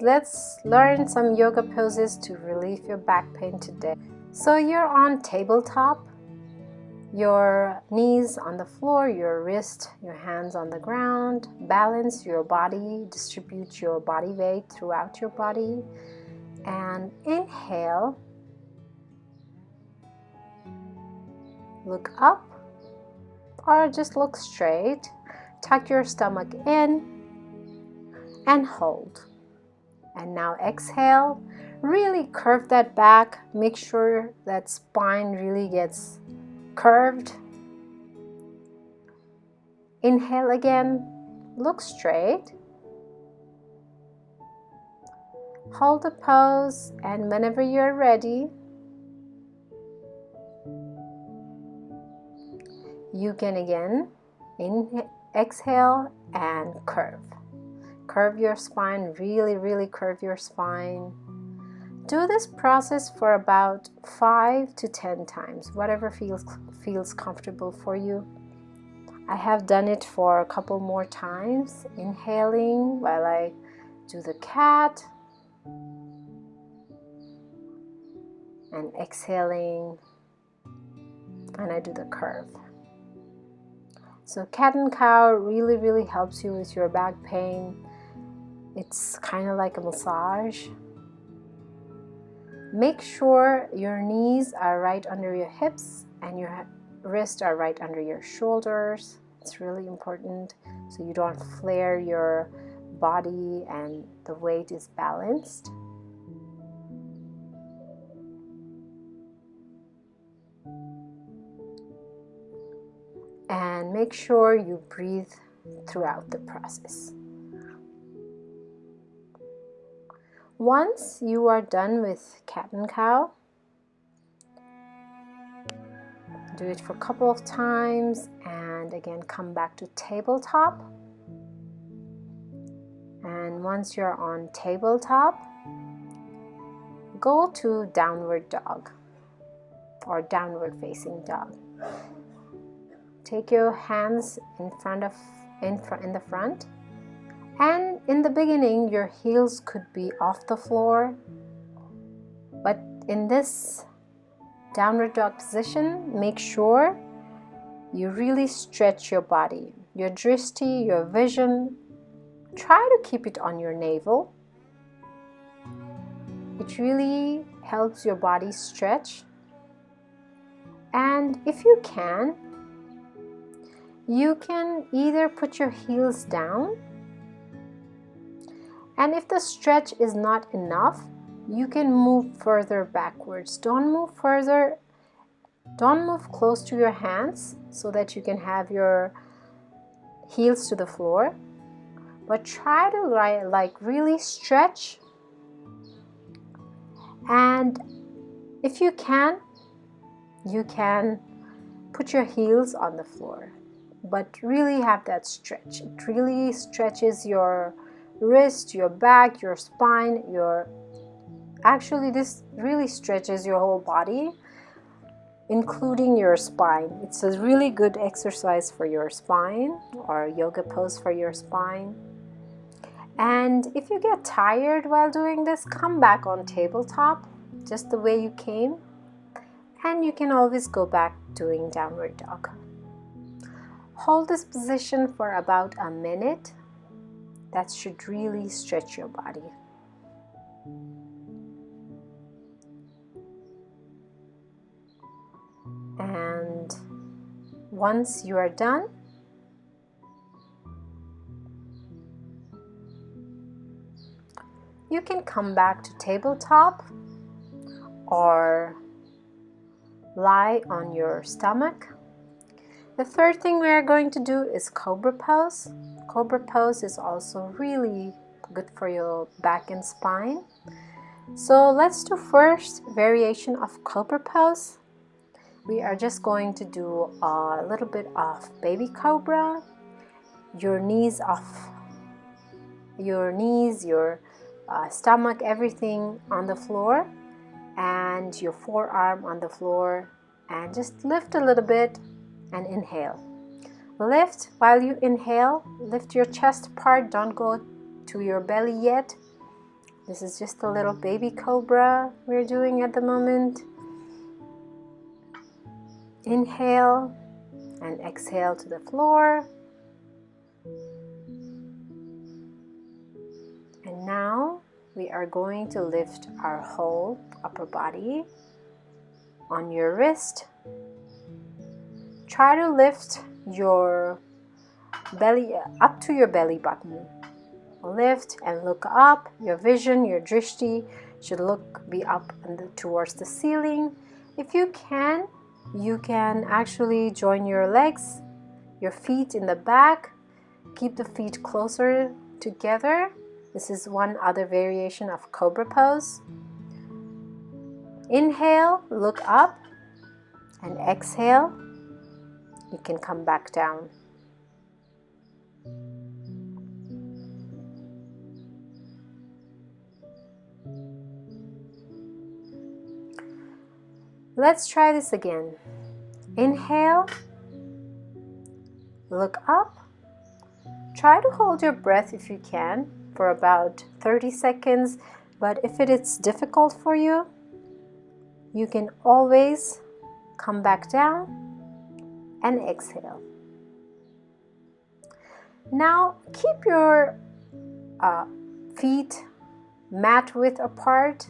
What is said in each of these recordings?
let's learn some yoga poses to relieve your back pain today. So you're on tabletop, your knees on the floor, your wrist, your hands on the ground. Balance your body, distribute your body weight throughout your body, and inhale, look up or just look straight, tuck your stomach in and hold. And now exhale, really curve that back, make sure that spine really gets curved. Inhale again, look straight, hold the pose, and whenever you're ready, you can again exhale and curve. Curve your spine, really curve your spine. Do this process for about 5 to 10 times, whatever feels comfortable for you. I have done it for a couple more times, inhaling while I do the cat and exhaling and I do the curve. So cat and cow really helps you with your back pain. It's kind of like a massage. Make sure your knees are right under your hips and your wrists are right under your shoulders. It's really important so you don't flare your body and the weight is balanced. And make sure you breathe throughout the process. Once you are done with cat and cow, do it for a couple of times and again come back to tabletop. And once you're on tabletop, go to downward dog or downward facing dog. Take your hands in the front. And in the beginning, your heels could be off the floor, but in this downward dog position, make sure you really stretch your body, your drishti, your vision. Try to keep it on your navel. It really helps your body stretch. And if you can either put your heels down, and if the stretch is not enough, you can move further backwards. Don't move close to your hands so that you can have your heels to the floor, but try to like really stretch. And if you can put your heels on the floor, but really have that stretch. It really stretches your wrist, your back, your spine, actually this really stretches your whole body, including your spine. It's a really good exercise for your spine or yoga pose for your spine. And if you get tired while doing this, come back on tabletop just the way you came, and you can always go back doing downward dog. Hold this position for about a minute. That should really stretch your body. And once you are done, you can come back to tabletop or lie on your stomach. The third thing we are going to do is cobra pose. Cobra pose is also really good for your back and spine. So let's do first variation of cobra pose. We are just going to do a little bit of baby cobra. Your knees off, your stomach, everything on the floor, and your forearm on the floor, and just lift a little bit and inhale. Lift. While you inhale, lift your chest part, don't go to your belly yet. This is just a little baby cobra we're doing at the moment. Inhale and exhale to the floor. And now we are going to lift our whole upper body on your wrist. Try to lift your belly up to your belly button. Lift and look up. Your vision, your drishti should be up towards the ceiling. If you can actually join your legs, your feet in the back. Keep the feet closer together. This is one other variation of cobra pose. Inhale, look up, and exhale, you can come back down. Let's try this again. Inhale, look up. Try to hold your breath if you can for about 30 seconds, but if it is difficult for you, you can always come back down and exhale. Now keep your feet mat width apart,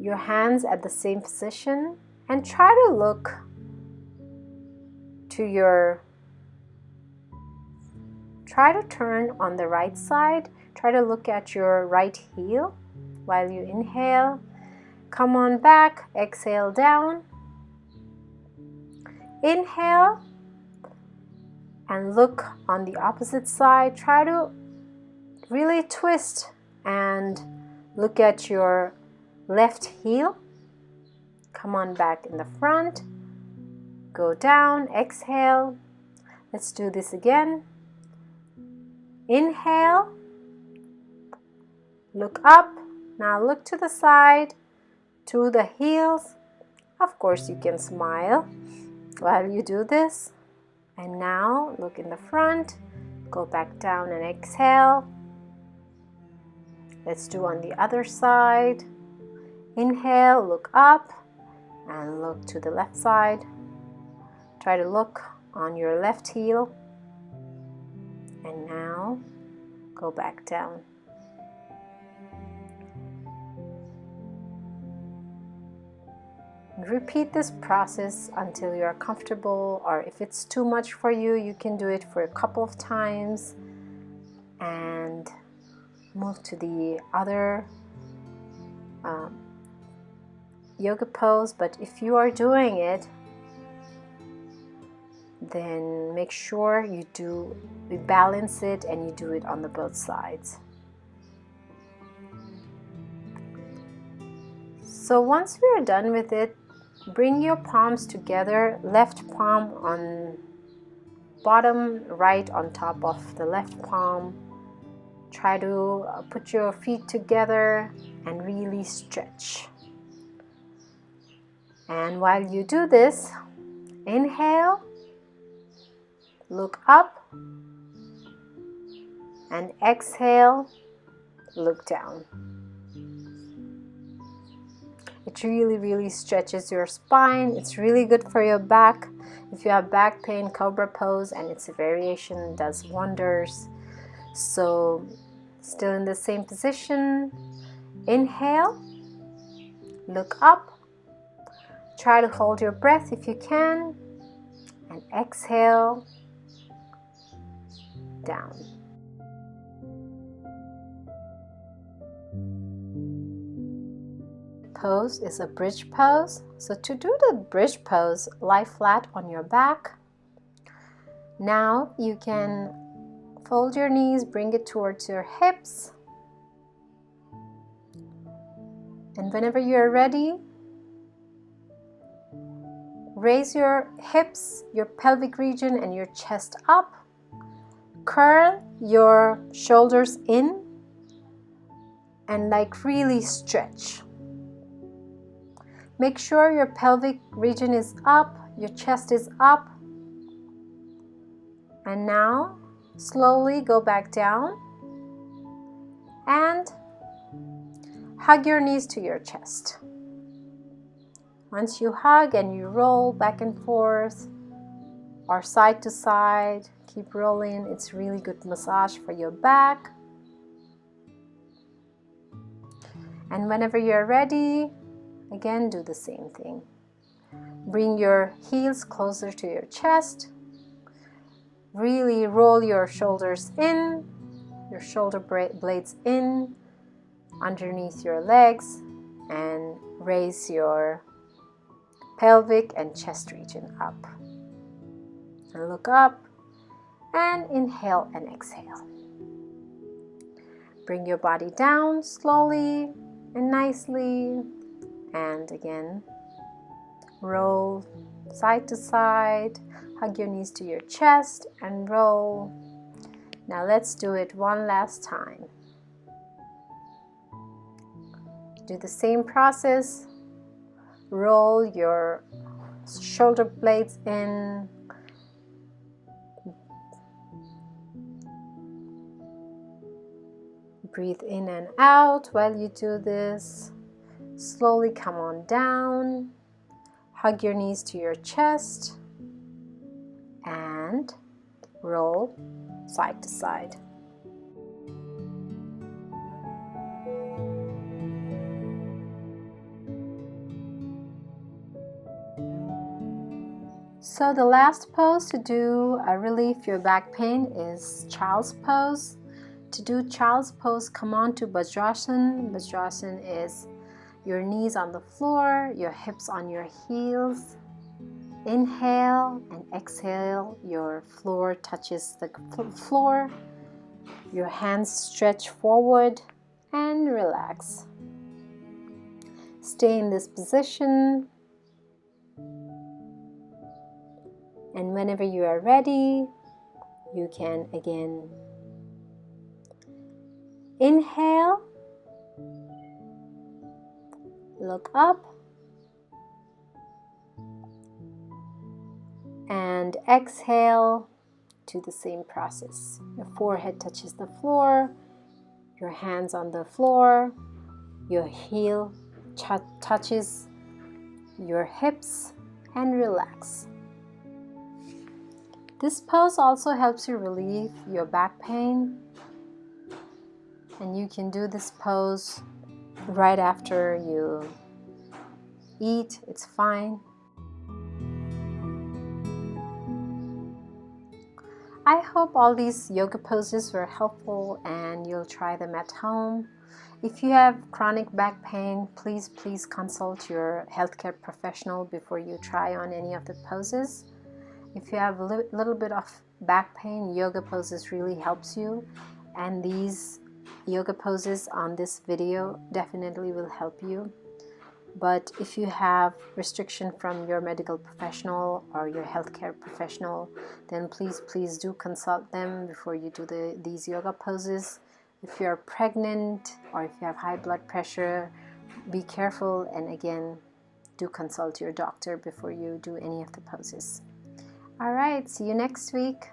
your hands at the same position, and try to look to try to turn on the right side. Try to look at your right heel while you inhale. Come on back, exhale down. Inhale and look on the opposite side. Try to really twist and look at your left heel. Come on back in the front. Go down, exhale. Let's do this again. Inhale, look up. Now look to the side, to the heels. Of course, you can smile while you do this. And now look in the front, go back down and exhale. Let's do on the other side. Inhale, look up and look to the left side. Try to look on your left heel. And now go back down. Repeat this process until you are comfortable, or if it's too much for you, you can do it for a couple of times and move to the other yoga pose. But if you are doing it, then make sure you balance it and you do it on the both sides. So once we are done with it, bring your palms together, left palm on bottom, right on top of the left palm. Try to put your feet together and really stretch. And while you do this, inhale, look up, and exhale, look down. It really stretches your spine. It's really good for your back. If you have back pain, cobra pose and its a variation does wonders. So still in the same position, inhale, look up, try to hold your breath if you can, and exhale down. Pose is a bridge pose. So to do the bridge pose, lie flat on your back. Now you can fold your knees, bring it towards your hips. And whenever you're ready, raise your hips, your pelvic region, and your chest up. Curl your shoulders in and really stretch. Make sure your pelvic region is up, your chest is up. And now slowly go back down And hug your knees to your chest. Once you hug and you roll back and forth or side to side, keep rolling. It's really good massage for your back. And whenever you're ready, again, do the same thing. Bring your heels closer to your chest. Really roll your shoulders in, your shoulder blades in, underneath your legs, and raise your pelvic and chest region up. And look up and inhale and exhale. Bring your body down slowly and nicely, and again, roll side to side, hug your knees to your chest and roll. Now let's do it one last time. Do the same process. Roll your shoulder blades in. Breathe in and out while you do this. Slowly come on down. Hug your knees to your chest and roll side to side. So the last pose to do relieve your back pain is child's pose. To do child's pose, come on to Vajrasana. Vajrasana is your knees on the floor, your hips on your heels. Inhale and exhale, your floor touches the floor. Your hands stretch forward and relax. Stay in this position. And whenever you are ready, you can again inhale, look up, and exhale. Do the same process. Your forehead touches the floor, your hands on the floor, your heel touches your hips, and relax. This pose also helps you relieve your back pain, and you can do this pose right after you eat. It's fine. I hope all these yoga poses were helpful and you'll try them at home. If you have chronic back pain, please consult your healthcare professional before you try on any of the poses. If you have a little bit of back pain, yoga poses really helps you, and these yoga poses on this video definitely will help you. But if you have restriction from your medical professional or your healthcare professional, then please do consult them before you do these yoga poses. If you're pregnant or if you have high blood pressure, be careful, and again, do consult your doctor before you do any of the poses. All right, see you next week.